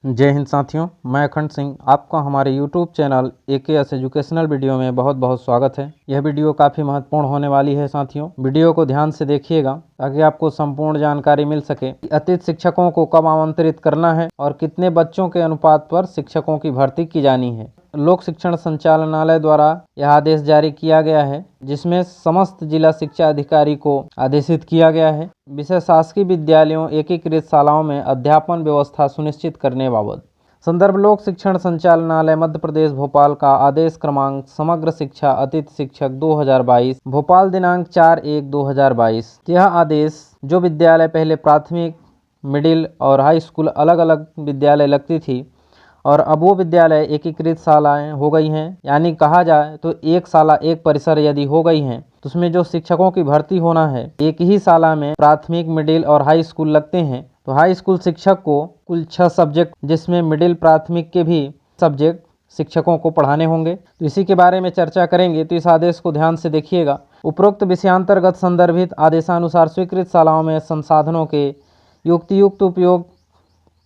जय हिंद साथियों, मैं अखंड सिंह आपका हमारे YouTube channel AKS educational video में बहुत बहुत स्वागत है। यह वीडियो काफ़ी महत्वपूर्ण होने वाली है साथियों। वीडियो को ध्यान से देखिएगा ताकि आपको संपूर्ण जानकारी मिल सके। अतिथि शिक्षकों को कब आमंत्रित करना है और कितने बच्चों के अनुपात पर शिक्षकों की भर्ती की जानी है। लोक शिक्षण संचालनालय द्वारा यह आदेश जारी किया गया है, जिसमें समस्त जिला शिक्षा अधिकारी को आदेशित किया गया है विषय शासकीय विद्यालयों एकीकृत शालाओं में अध्यापन व्यवस्था सुनिश्चित करने बाबत। संदर्भ लोक शिक्षण संचालनालय मध्य प्रदेश भोपाल का आदेश क्रमांक समग्र शिक्षा अतिथि शिक्षक 2022 भोपाल दिनांक 4/1/2022। यह आदेश जो विद्यालय पहले प्राथमिक, मिडिल और हाई स्कूल अलग अलग विद्यालय लगती थी और अब वो विद्यालय एकीकृत शालाएं हो गई हैं, यानी कहा जाए तो एक शाला एक परिसर यदि हो गई हैं तो उसमें जो शिक्षकों की भर्ती होना है एक ही शाला में प्राथमिक, मिडिल और हाई स्कूल लगते हैं। तो हाई स्कूल शिक्षक को कुल 6 सब्जेक्ट, जिसमें मिडिल प्राथमिक के भी सब्जेक्ट शिक्षकों को पढ़ाने होंगे। तो इसी के बारे में चर्चा करेंगे, तो इस आदेश को ध्यान से देखिएगा। उपरोक्त विषयांतर्गत संदर्भित आदेशानुसार स्वीकृत शालाओं में संसाधनों के युक्तियुक्त उपयोग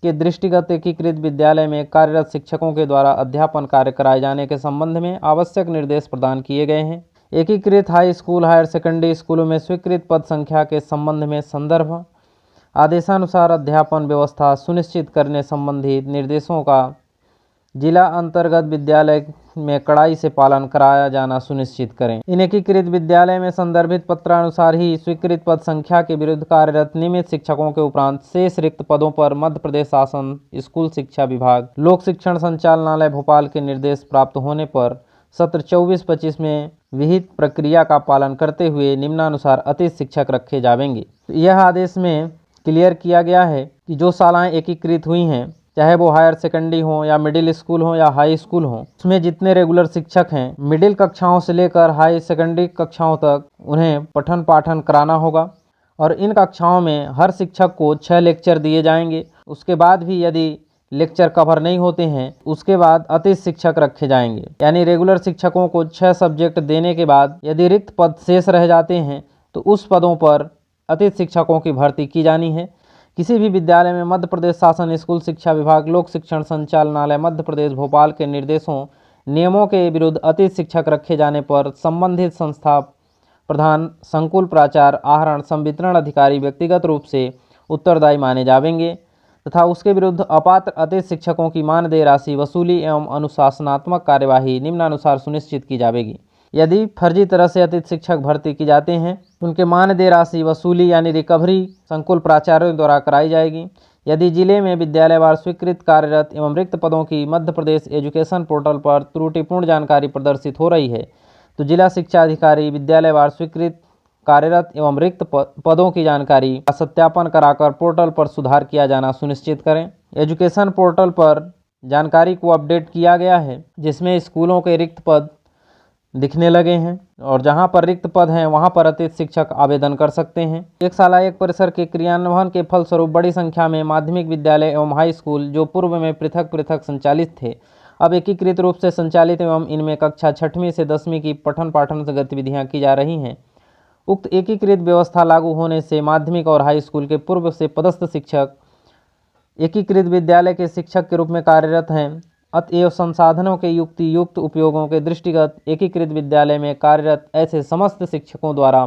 के दृष्टिगत एकीकृत विद्यालय में कार्यरत शिक्षकों के द्वारा अध्यापन कार्य कराए जाने के संबंध में आवश्यक निर्देश प्रदान किए गए हैं। एकीकृत हाई स्कूल, हायर सेकेंडरी स्कूलों में स्वीकृत पद संख्या के संबंध में संदर्भ आदेशानुसार अध्यापन व्यवस्था सुनिश्चित करने संबंधी निर्देशों का जिला अंतर्गत विद्यालय में कड़ाई से पालन कराया जाना सुनिश्चित करें। इन एकीकृत विद्यालय में संदर्भित पत्रानुसार ही स्वीकृत पद संख्या के विरुद्ध कार्यरत नियमित शिक्षकों के उपरांत शेष रिक्त पदों पर मध्य प्रदेश शासन स्कूल शिक्षा विभाग लोक शिक्षण संचालनालय भोपाल के निर्देश प्राप्त होने पर सत्र 24-25 में विहित प्रक्रिया का पालन करते हुए निम्नानुसार अतिथि शिक्षक रखे जाएंगे। यह आदेश में क्लियर किया गया है कि जो शालाएं एकीकृत हुई हैं, चाहे वो हायर सेकेंडरी हो या मिडिल स्कूल हो या हाई स्कूल हो, उसमें जितने रेगुलर शिक्षक हैं मिडिल कक्षाओं से लेकर हाई सेकेंडरी कक्षाओं तक उन्हें पठन पाठन कराना होगा और इन कक्षाओं में हर शिक्षक को 6 लेक्चर दिए जाएंगे। उसके बाद भी यदि लेक्चर कवर नहीं होते हैं उसके बाद अतिथि शिक्षक रखे जाएंगे, यानी रेगुलर शिक्षकों को 6 सब्जेक्ट देने के बाद यदि रिक्त पद शेष रह जाते हैं तो उस पदों पर अतिथि शिक्षकों की भर्ती की जानी है। किसी भी विद्यालय में मध्य प्रदेश शासन स्कूल शिक्षा विभाग लोक शिक्षण संचालनालय मध्य प्रदेश भोपाल के निर्देशों नियमों के विरुद्ध अतिथि शिक्षक रखे जाने पर संबंधित संस्था प्रधान, संकुल प्राचार्य, आहरण संवितरण अधिकारी व्यक्तिगत रूप से उत्तरदायी माने जाएंगे तथा उसके विरुद्ध अपात्र अतिथि शिक्षकों की मानदेय राशि वसूली एवं अनुशासनात्मक कार्यवाही निम्नानुसार सुनिश्चित की जाएगी। यदि फर्जी तरह से अतिथि शिक्षक भर्ती की जाते हैं उनके मानदेय राशि वसूली यानी रिकवरी संकुल प्राचार्यों द्वारा कराई जाएगी। यदि जिले में विद्यालयवार स्वीकृत कार्यरत एवं रिक्त पदों की मध्य प्रदेश एजुकेशन पोर्टल पर त्रुटिपूर्ण जानकारी प्रदर्शित हो रही है तो जिला शिक्षा अधिकारी विद्यालयवार स्वीकृत कार्यरत एवं रिक्त पदों की जानकारी का सत्यापन कराकर पोर्टल पर सुधार किया जाना सुनिश्चित करें। एजुकेशन पोर्टल पर जानकारी को अपडेट किया गया है, जिसमें स्कूलों के रिक्त पद दिखने लगे हैं और जहां पर रिक्त पद हैं वहां पर अतिथि शिक्षक आवेदन कर सकते हैं। एक शाला एक परिसर के क्रियान्वयन के फलस्वरूप बड़ी संख्या में माध्यमिक विद्यालय एवं हाई स्कूल जो पूर्व में पृथक पृथक संचालित थे अब एकीकृत रूप से संचालित एवं इनमें कक्षा 6वीं से 10वीं की पठन पाठन गतिविधियां की जा रही हैं। उक्त एकीकृत व्यवस्था लागू होने से माध्यमिक और हाई स्कूल के पूर्व से पदस्थ शिक्षक एकीकृत विद्यालय के शिक्षक के रूप में कार्यरत हैं। अतएव संसाधनों के युक्तियुक्त उपयोगों के दृष्टिगत एकीकृत विद्यालय में कार्यरत ऐसे समस्त शिक्षकों द्वारा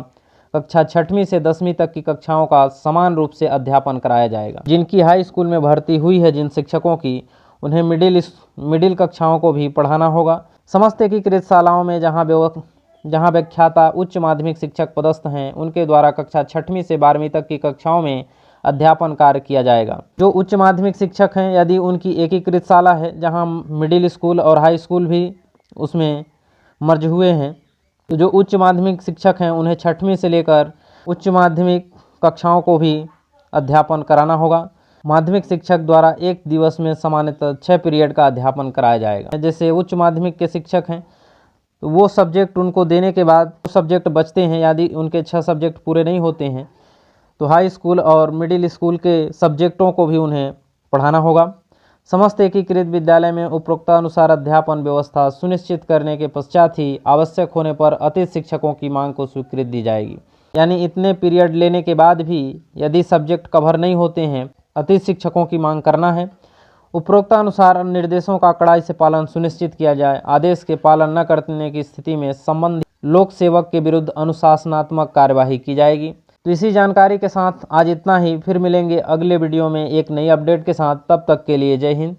कक्षा 6वीं से 10वीं तक की कक्षाओं का समान रूप से अध्यापन कराया जाएगा। जिनकी हाई स्कूल में भर्ती हुई है जिन शिक्षकों की, उन्हें मिडिल कक्षाओं को भी पढ़ाना होगा। समस्त एकीकृत शालाओं में जहाँ व्याख्याता उच्च माध्यमिक शिक्षक पदस्थ हैं उनके द्वारा कक्षा 6वीं से 12वीं तक की कक्षाओं में अध्यापन कार्य किया जाएगा। जो उच्च माध्यमिक शिक्षक हैं यदि उनकी एकीकृत शाला है जहां मिडिल स्कूल और हाई स्कूल भी उसमें मर्ज हुए हैं, तो जो उच्च माध्यमिक शिक्षक हैं उन्हें 6वीं से लेकर उच्च माध्यमिक कक्षाओं को भी अध्यापन कराना होगा। माध्यमिक शिक्षक द्वारा एक दिवस में सामान्यतः 6 पीरियड का अध्यापन कराया जाएगा। जैसे उच्च माध्यमिक के शिक्षक हैं तो वो सब्जेक्ट उनको देने के बाद सब्जेक्ट बचते हैं, यदि उनके 6 सब्जेक्ट पूरे नहीं होते हैं तो हाई स्कूल और मिडिल स्कूल के सब्जेक्टों को भी उन्हें पढ़ाना होगा। समस्त एकीकृत विद्यालय में उपरोक्तानुसार अध्यापन व्यवस्था सुनिश्चित करने के पश्चात ही आवश्यक होने पर अतिथि शिक्षकों की मांग को स्वीकृति दी जाएगी। यानी इतने पीरियड लेने के बाद भी यदि सब्जेक्ट कवर नहीं होते हैं, अतिथि शिक्षकों की मांग करना है। उपरोक्तानुसार निर्देशों का कड़ाई से पालन सुनिश्चित किया जाए। आदेश के पालन न करने की स्थिति में संबंधित लोक सेवक के विरुद्ध अनुशासनात्मक कार्यवाही की जाएगी। तो इसी जानकारी के साथ आज इतना ही। फिर मिलेंगे अगले वीडियो में एक नई अपडेट के साथ। तब तक के लिए जय हिंद,